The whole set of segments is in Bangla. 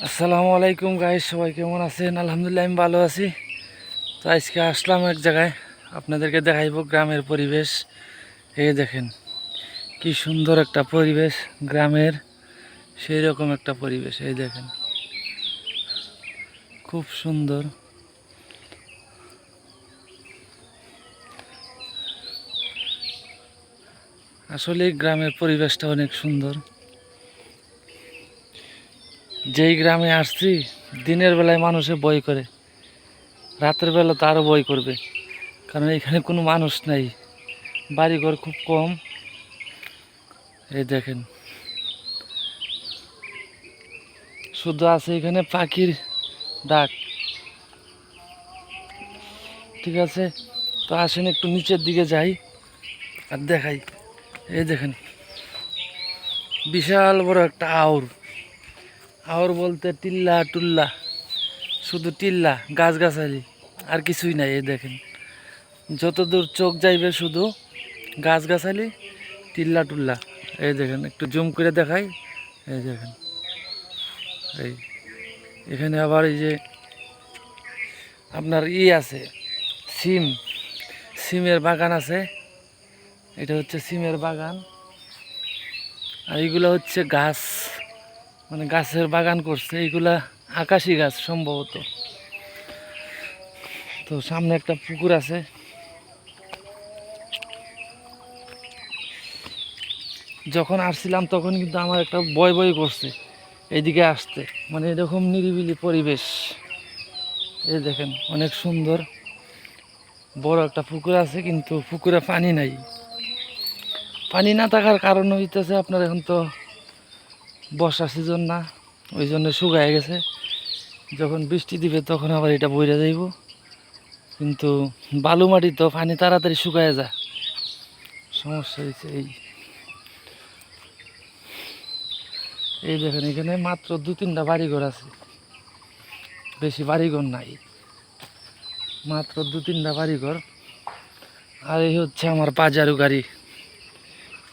আসসালামু আলাইকুম গাইস, সবাই কেমন আছেন? আলহামদুলিল্লাহ আমি ভালো আছি। তো আজকে আসলাম এক জায়গায়, আপনাদেরকে দেখাইব গ্রামের পরিবেশ। এই দেখেন কি সুন্দর একটা পরিবেশ গ্রামের, সেই রকম একটা পরিবেশ। এই দেখেন খুব সুন্দর। আসলে গ্রামের পরিবেশটা অনেক সুন্দর। যেই গ্রামে আসছি, দিনের বেলায় মানুষে ভয় করে, রাতের বেলা তো আরও ভয় করবে, কারণ এখানে কোনো মানুষ নাই, বাড়িঘর খুব কম। এই দেখেন শুধু আছে এখানে পাখির ডাক। ঠিক আছে, তো আসেন একটু নিচের দিকে যাই আর দেখাই। এই দেখেন বিশাল বড় একটা আউর। আউর বলতে টিল্লা টুল্লা, শুধু টিল্লা গাছগাছালি, আর কিছুই নাই। এই দেখেন যত দূর চোখ যাইবে শুধু গাছগাছালি, টিল্লা টুল্লা। এই দেখেন একটু জুম করে দেখাই। এই দেখেন এই এখানে আবার এই যে আপনার আছে সিম, সিমের বাগান আছে। এটা হচ্ছে সিমের বাগান। আর এইগুলো হচ্ছে গাছ, মানে গাছের বাগান করছে। এইগুলা আকাশি গাছ সম্ভবত। তো সামনে একটা পুকুর আছে। যখন আসছিলাম তখন কিন্তু আমার একটা ভয় ভয় করছে এইদিকে আসতে, মানে এরকম নিরিবিলি পরিবেশ। এই দেখেন অনেক সুন্দর বড় একটা পুকুর আছে, কিন্তু পুকুরে পানি নাই। পানি না থাকার কারণ হইতেছে আপনার এখন তো বর্ষা সিজন না, ওই জন্য শুকায় গেছে। যখন বৃষ্টি দিবে তখন আবার এটা বইরা যাইব। কিন্তু বালু মাটি তো পানি তাড়াতাড়ি শুকায় যায়। সমস্যা হয়েছে এই এই দেখেন এখানে মাত্র 2-3টা বাড়িঘর আছে, বেশি বাড়িঘর নাই, মাত্র 2-3টা বাড়িঘর। আর এই হচ্ছে আমার পাজারু গাড়ি।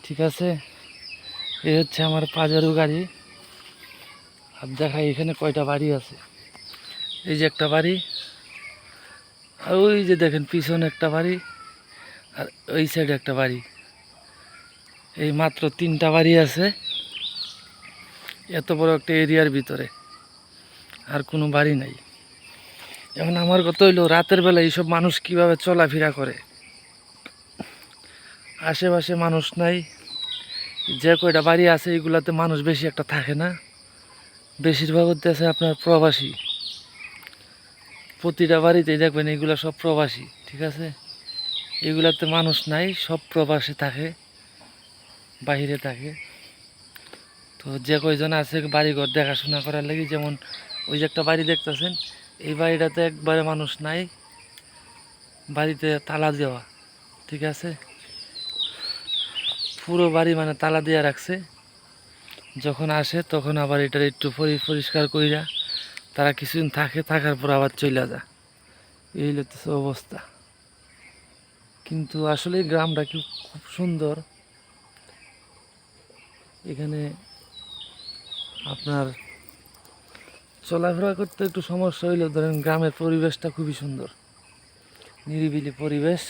ঠিক আছে, এই হচ্ছে আমার পাজারু গাড়ি। আর দেখাই এখানে কয়টা বাড়ি আছে। এই যে একটা বাড়ি, আর ওই যে দেখেন পিছনে একটা বাড়ি, আর ওই সাইডে একটা বাড়ি। এই মাত্র 3টা বাড়ি আছে এত বড় একটা এরিয়ার ভিতরে, আর কোনো বাড়ি নাই। এখন আমার কথা হইলো রাতের বেলা এইসব মানুষ কিভাবে চলাফেরা করে। আশেপাশে মানুষ নাই, যে কয়টা বাড়ি আছে এগুলাতে মানুষ বেশি একটা থাকে না। বেশিরভাগ হচ্ছে আছে আপনার প্রবাসী। প্রতিটা বাড়িতেই দেখবেন এগুলা সব প্রবাসী। ঠিক আছে, এগুলাতে মানুষ নাই, সব প্রবাসী থাকে, বাহিরে থাকে। তো যে কয়জন আছে বাড়িঘর দেখাশোনা করার লাগি, যেমন ওই যে একটা বাড়ি দেখতেছেন, এই বাড়িটাতে একবারে মানুষ নাই, বাড়িতে তালা দেওয়া। ঠিক আছে, পুরো বাড়ি মানে তালা দিয়ে রাখছে। যখন আসে তখন আবার এটার একটু পরিষ্কার কইরা তারা কিছুদিন থাকে, থাকার পর আবার চলে যায়। এই হচ্ছে অবস্থা। কিন্তু আসলে গ্রামটা কি খুব সুন্দর। এখানে আপনার চলাফেরা করতে একটু সমস্যা হইলে ধরেন, গ্রামের পরিবেশটা খুবই সুন্দর, নিরিবিলি পরিবেশ,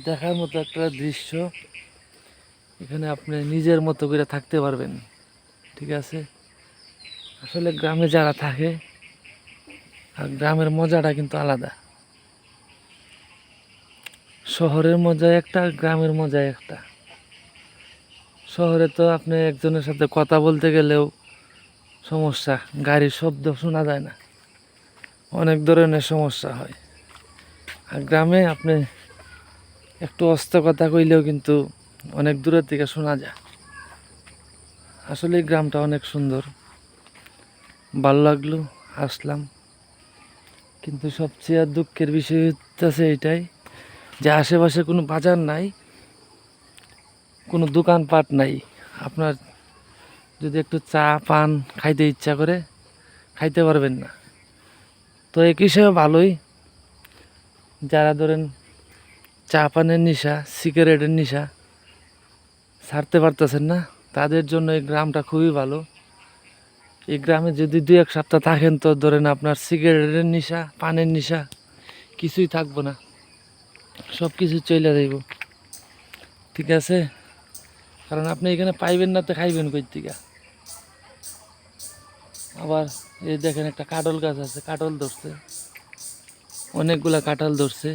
দেখার মতো একটা দৃশ্য। এখানে আপনি নিজের মতো করে থাকতে পারবেন। ঠিক আছে, আসলে গ্রামে যারা থাকে, আর গ্রামের মজাটা কিন্তু আলাদা। শহরের মজা একটা, গ্রামের মজা একটা। শহরে তো আপনি একজনের সাথে কথা বলতে গেলেও সমস্যা, গাড়ির শব্দ শোনা যায় না, অনেক ধরনের সমস্যা হয়। আর গ্রামে আপনি একটু অস্তে কথা কইলেও কিন্তু অনেক দূরের থেকে শোনা যায়। আসলে এই গ্রামটা অনেক সুন্দর, ভালো লাগলো, আসলাম। কিন্তু সবচেয়ে দুঃখের বিষয় হচ্ছে এইটাই যে আশেপাশে কোনো বাজার নাই, কোনো দোকানপাট নাই। আপনার যদি একটু চা পান খাইতে ইচ্ছা করে, খাইতে পারবেন না। তো এক হিসেবে ভালোই, যারা ধরেন চা পানের নেশা, সিগারেটের নেশা ছাড়তে পারতেছেন না, তাদের জন্য এই গ্রামটা খুবই ভালো। এই গ্রামে যদি 2-1 সপ্তাহ থাকেন তো ধরেন আপনার সিগারেটের নেশা, পানের নেশা কিছুই থাকবো না, সব কিছু চলে যাইব। ঠিক আছে, কারণ আপনি এখানে পাইবেন না তো খাইবেন কই থেকে। আবার এই দেখেন একটা কাঁঠাল গাছ আছে, কাঁঠাল ধরছে, অনেকগুলা কাঁঠাল ধরছে।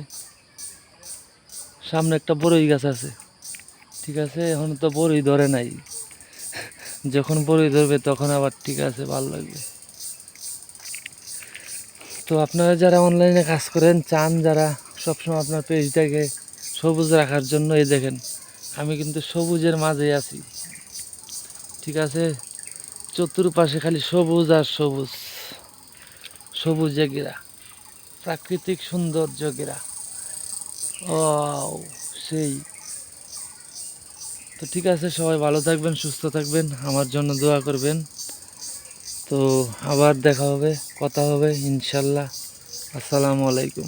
সামনে একটা বড়ই গাছ আছে। ঠিক আছে, এখন তো বড়ই ধরে নাই, যখন বড়ই ধরবে তখন আবার ঠিক আছে, ভালো লাগবে। তো আপনারা যারা অনলাইনে কাজ করেন, চান যারা সবসময় আপনার পেজটাকে সবুজ রাখার জন্য, এই দেখেন আমি কিন্তু সবুজের মাঝে আছি। ঠিক আছে, চতুর্পাশে খালি সবুজ আর সবুজ, সবুজে ঘেরা, প্রাকৃতিক সৌন্দর্য ঘেরা। ও সেই। তো ঠিক আছে, সবাই ভালো থাকবেন, সুস্থ থাকবেন, আমার জন্য দোয়া করবেন। তো আবার দেখা হবে, কথা হবে ইনশাল্লাহ। আসসালামু আলাইকুম।